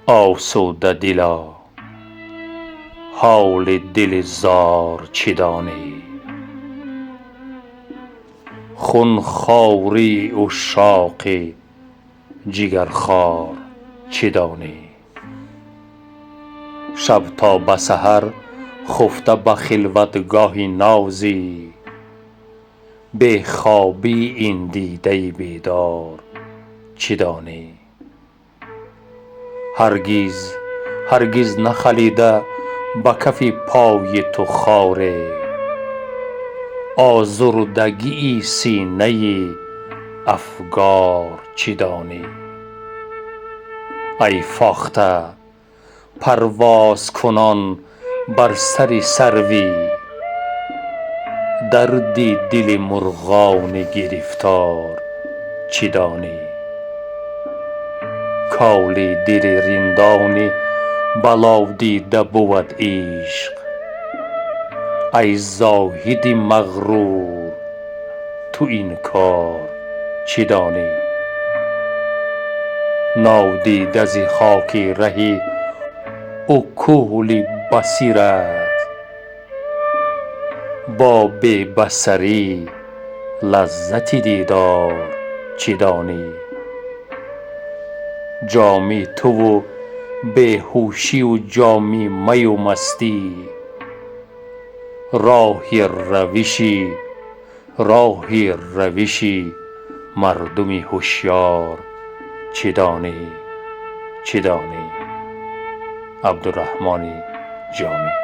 آسوده دلا، حال دل زار چه دانی؟ خون خواری عشاق جگرخوار چه دانی؟ شب تا به سحر خفته به خلوتگاه نازی، بی خوابی این دیده بیدار چه دانی؟ هرگز هرگز نخلیده به کف پای تو خار، آزردگی سینه افگار چه دانی؟ ای فاخته پرواز کنان بر سر سروی، درد دل مرغان گرفتار چه دانی؟ کال دل رندان بلا دیده بود عشق، ای زاهد مغرور تو این کار چه دانی؟ نادیده ز خاک ره اکحل بصیرت، با بی بصری لذت دیدار چه دانی؟ جام تو و بیهوشی و جام می و مستی، راه روشی مردم هوشیار چه دانی؟ عبدالرحمن جامی.